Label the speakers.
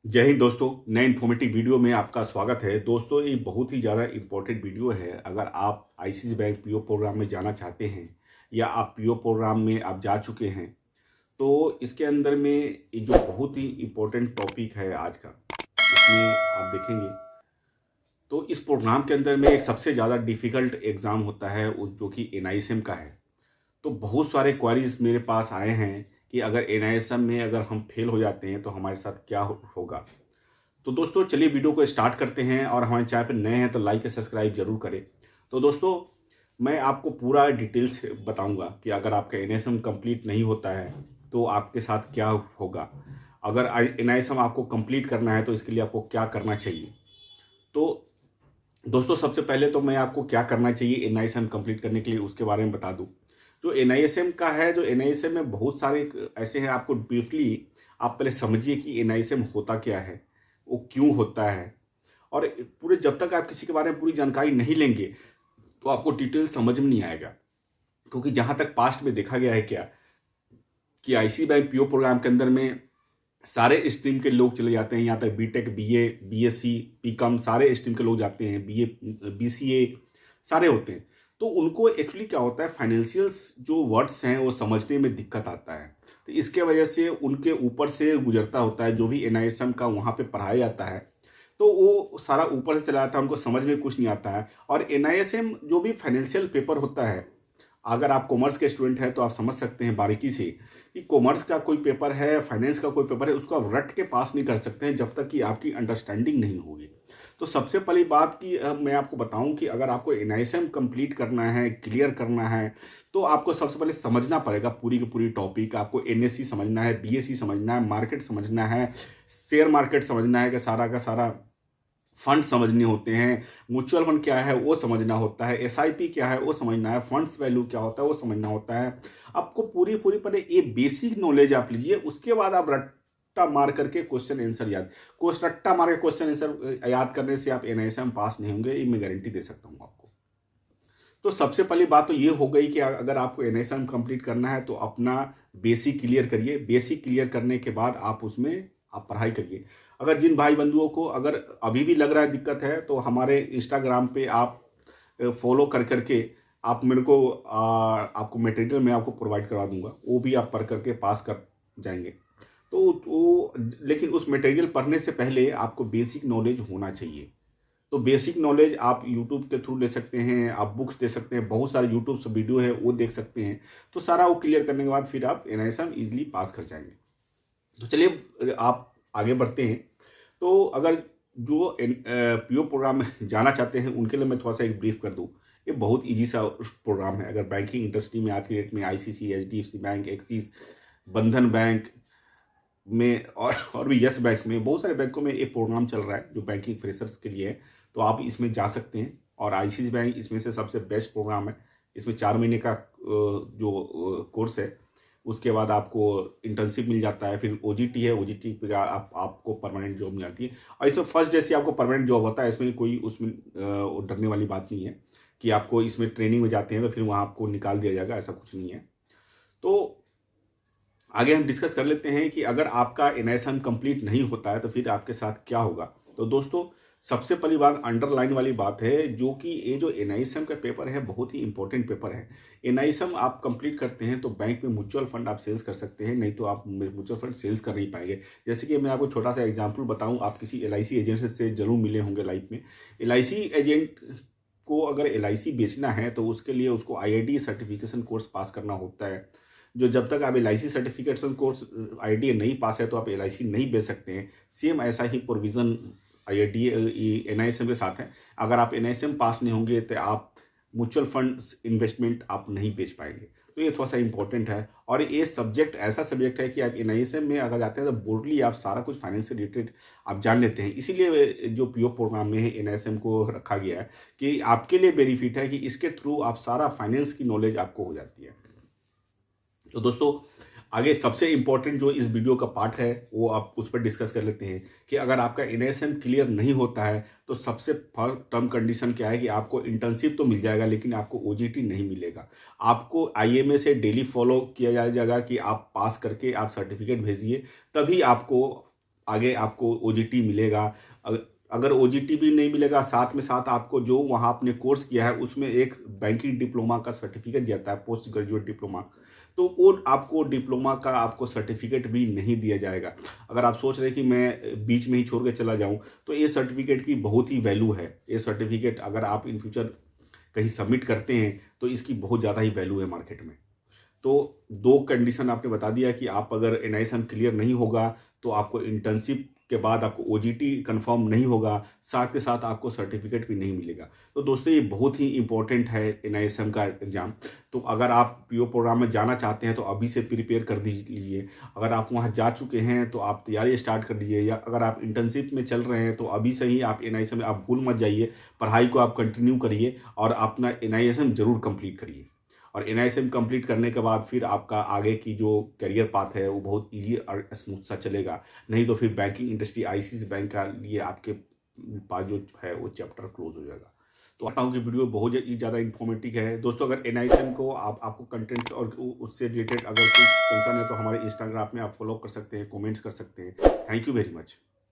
Speaker 1: जय हिंद दोस्तों। नए इन्फॉर्मेटिव वीडियो में आपका स्वागत है। दोस्तों, ये बहुत ही ज़्यादा इम्पोर्टेंट वीडियो है। अगर आप आईसीआईसीआई बैंक पीओ प्रोग्राम में जाना चाहते हैं या आप पीओ प्रोग्राम में आप जा चुके हैं, तो इसके अंदर में ये जो बहुत ही इम्पोर्टेंट टॉपिक है आज का, इसमें आप देखेंगे तो इस प्रोग्राम के अंदर में एक सबसे ज़्यादा डिफ़िकल्ट एग्ज़ाम होता है जो कि एनआईएसएम का है। तो बहुत सारे क्वेरीज मेरे पास आए हैं कि अगर एनआईएसएम में अगर हम फेल हो जाते हैं तो हमारे साथ क्या होगा। तो दोस्तों, चलिए वीडियो को स्टार्ट करते हैं। और हमारे चैनल पर नए हैं तो लाइक और सब्सक्राइब जरूर करें। तो दोस्तों, मैं आपको पूरा डिटेल्स बताऊंगा कि अगर आपका एनआईएसएम कंप्लीट नहीं होता है तो आपके साथ क्या होगा। अगर एनआईएसएम आपको कंप्लीट करना है तो इसके लिए आपको क्या करना चाहिए। तो दोस्तों, सबसे पहले तो मैं आपको क्या करना चाहिए एनआईएसएम कंप्लीट करने के लिए उसके बारे में बता दूं। जो एनआईएसएम का है, जो एनआईएसएम में बहुत सारे ऐसे हैं। आपको ब्रीफली आप पहले समझिए कि एनआईएसएम होता क्या है, वो क्यों होता है। और पूरे जब तक आप किसी के बारे में पूरी जानकारी नहीं लेंगे तो आपको डिटेल समझ में नहीं आएगा। क्योंकि जहां तक पास्ट में देखा गया है क्या कि आईसीआईसीआई बैंक पीओ प्रोग्राम के अंदर में सारे स्ट्रीम के लोग चले जाते हैं। यहाँ तक बीटेक, बीए, बीएससी, बीकॉम सारे स्ट्रीम के लोग जाते हैं। बीए, बीसीए सारे होते हैं। तो उनको एक्चुअली क्या होता है, फाइनेंशियल्स जो वर्ड्स हैं वो समझने में दिक्कत आता है। तो इसके वजह से उनके ऊपर से गुजरता होता है जो भी एनआईएसएम का वहाँ पे पढ़ाया जाता है। तो वो सारा ऊपर से चला जाता है, उनको समझ में कुछ नहीं आता है। और एनआईएसएम जो भी फाइनेंशियल पेपर होता है, अगर आप कॉमर्स के स्टूडेंट हैं तो आप समझ सकते हैं बारीकी से कि कॉमर्स का कोई पेपर है, फाइनेंस का कोई पेपर है, उसको आप रट के पास नहीं कर सकते हैं जब तक कि आपकी अंडरस्टैंडिंग नहीं होगी। तो सबसे पहली बात कि मैं आपको बताऊं कि अगर आपको एनआईएसएम कंप्लीट करना है, क्लियर करना है, तो आपको सबसे पहले समझना पड़ेगा पूरी की पूरी टॉपिक। आपको एनएससी समझना है, बीएससी समझना है, मार्केट समझना है, शेयर मार्केट समझना है कि सारा का सारा फंड समझने होते हैं। म्यूचुअल फंड क्या है वो समझना होता है। एसआईपी क्या है वो समझना है। फंड्स वैल्यू क्या होता है वो समझना होता है। आपको पूरी पूरी पहले ये बेसिक नॉलेज आप लीजिए, उसके बाद आप रट्टा मार करके क्वेश्चन आंसर याद, रट्टा मार के क्वेश्चन आंसर याद करने से आप एनआईएसएम पास नहीं होंगे, ये मैं गारंटी दे सकता हूँ आपको। तो सबसे पहली बात तो ये हो गई कि अगर आपको एनआईएसएम कंप्लीट करना है तो अपना बेसिक क्लियर करिए। बेसिक क्लियर करने के बाद आप उसमें आप पढ़ाई करिए। अगर जिन भाई बंधुओं को अगर अभी भी लग रहा है दिक्कत है तो हमारे इंस्टाग्राम पे आप फॉलो कर करके आप मेरे को आपको मटेरियल मैं आपको प्रोवाइड करवा दूंगा, वो भी आप पढ़ करके पास कर जाएंगे। तो लेकिन उस मटेरियल पढ़ने से पहले आपको बेसिक नॉलेज होना चाहिए। तो बेसिक नॉलेज आप यूट्यूब के थ्रू ले सकते हैं, आप बुक्स दे सकते हैं, बहुत सारे यूट्यूब से वीडियो है वो देख सकते हैं। तो सारा वो क्लियर करने के बाद फिर आप एनआईएसएम इजीली पास कर जाएंगे। तो चलिए आप आगे बढ़ते हैं। तो अगर जो पीओ प्रोग्राम में जाना चाहते हैं उनके लिए मैं थोड़ा सा एक ब्रीफ कर दूं। ये बहुत इजी सा प्रोग्राम है। अगर बैंकिंग इंडस्ट्री में आज की डेट में आईसीआईसीआई, एचडीएफसी बैंक, एक्सिस, बंधन बैंक में और भी यस बैंक में, बहुत सारे बैंकों में एक प्रोग्राम चल रहा है जो बैंकिंग फ्रेशर्स के लिए है। तो आप इसमें जा सकते हैं। और आईसीआईसीआई बैंक इसमें से सबसे बेस्ट प्रोग्राम है। इसमें 4 महीने का जो कोर्स है, उसके बाद आपको इंटर्नशिप मिल जाता है। फिर ओजीटी है, ओजीटी पे आपको परमानेंट जॉब मिल जाती है। और इसमें फर्स्ट डे से आपको परमानेंट जॉब होता है। इसमें कोई उसमें डरने वाली बात नहीं है कि आपको इसमें ट्रेनिंग में जाते हैं तो फिर वहाँ आपको निकाल दिया जाएगा, ऐसा कुछ नहीं है। तो आगे हम डिस्कस कर लेते हैं कि अगर आपका एनआईएसएम कंप्लीट नहीं होता है तो फिर आपके साथ क्या होगा। तो दोस्तों, सबसे पहली बात अंडरलाइन वाली बात है, जो कि ये जो एनआईएसएम का पेपर है बहुत ही इंपॉर्टेंट पेपर है। एनआईएसएम आप कंप्लीट करते हैं तो बैंक में म्यूचुअल फंड आप सेल्स कर सकते हैं, नहीं तो आप म्यूचुअल फंड सेल्स कर नहीं पाएंगे। जैसे कि मैं आपको छोटा सा एग्जाम्पल बताऊं, आप किसी एलआईसी एजेंट से जरूर मिले होंगे लाइफ में। एलआईसी एजेंट को अगर एलआईसी बेचना है तो उसके लिए उसको आईआईडी सर्टिफिकेशन कोर्स पास करना होता है। जो जब तक आप एलआईसी सर्टिफिकेशन कोर्स आईआईडी नहीं पास है तो आप एलआईसी नहीं बेच सकते हैं। सेम ऐसा ही प्रोविज़न आईआईडी एनआईएसएम के साथ है। अगर आप एनआईएसएम पास नहीं होंगे तो आप म्यूचुअल फंड्स इन्वेस्टमेंट आप नहीं बेच पाएंगे। तो ये थोड़ा सा इंपॉर्टेंट है। और ये सब्जेक्ट ऐसा सब्जेक्ट है कि आप एनआईएसएम में अगर जाते हैं तो बोर्डली आप सारा कुछ फाइनेंस से रिलेटेड आप जान लेते हैं। इसीलिए जो पीओ प्रोग्राम में है एनआईएसएम को रखा गया है कि आपके लिए बेनिफिट है कि इसके थ्रू आप सारा फाइनेंस की नॉलेज आपको हो जाती है। तो दोस्तों, आगे सबसे इंपॉर्टेंट जो इस वीडियो का पार्ट है वो आप उस पर डिस्कस कर लेते हैं कि अगर आपका एनआईएसएम क्लियर नहीं होता है तो सबसे फर्स्ट टर्म कंडीशन क्या है कि आपको इंटर्नशिप तो मिल जाएगा लेकिन आपको ओजीटी नहीं मिलेगा। आपको आईएमए से डेली फॉलो किया जाएगा कि आप पास करके आप सर्टिफिकेट भेजिए, तभी आपको आगे आपको OJT मिलेगा। अगर OJT भी नहीं मिलेगा, साथ में साथ आपको जो वहाँ आपने कोर्स किया है उसमें एक बैंकिंग डिप्लोमा का सर्टिफिकेट जाता है, पोस्ट ग्रेजुएट डिप्लोमा, तो वो आपको डिप्लोमा का आपको सर्टिफिकेट भी नहीं दिया जाएगा। अगर आप सोच रहे हैं कि मैं बीच में ही छोड़ के चला जाऊं, तो ये सर्टिफिकेट की बहुत ही वैल्यू है। ये सर्टिफिकेट अगर आप इन फ्यूचर कहीं सबमिट करते हैं तो इसकी बहुत ज़्यादा ही वैल्यू है मार्केट में। तो 2 कंडीशन आपने बता दिया कि आप अगर NISM क्लियर नहीं होगा तो आपको इंटर्नशिप के बाद आपको OJT कंफर्म नहीं होगा, साथ के साथ आपको सर्टिफिकेट भी नहीं मिलेगा। तो दोस्तों ये बहुत ही इंपॉर्टेंट है NISM का एग्ज़ाम। तो अगर आप PO प्रोग्राम में जाना चाहते हैं तो अभी से प्रिपेयर कर दीजिए। अगर आप वहाँ जा चुके हैं तो आप तैयारी स्टार्ट कर लीजिए, या अगर आप इंटर्नशिप में चल रहे हैं तो अभी से ही आप NISM में आप भूल मत जाइए, पढ़ाई को आप कंटिन्यू करिए और अपना NISM ज़रूर कंप्लीट करिए। और NISM कंप्लीट करने के बाद फिर आपका आगे की जो करियर पाथ है वो बहुत ईजी और स्मूथ सा चलेगा। नहीं तो फिर बैंकिंग इंडस्ट्री, ICICI बैंक का लिए आपके पास जो है वो चैप्टर क्लोज हो जाएगा। तो आता हूँ कि वीडियो बहुत ही ज़्यादा इन्फॉर्मेटिव है दोस्तों। अगर NISM को आपको कंटेंट्स और उससे रिलेटेड अगर कुछ कंसर्न है तो हमारे इंस्टाग्राम में आप फॉलो कर सकते हैं, कमेंट्स कर सकते हैं। Thank you very much.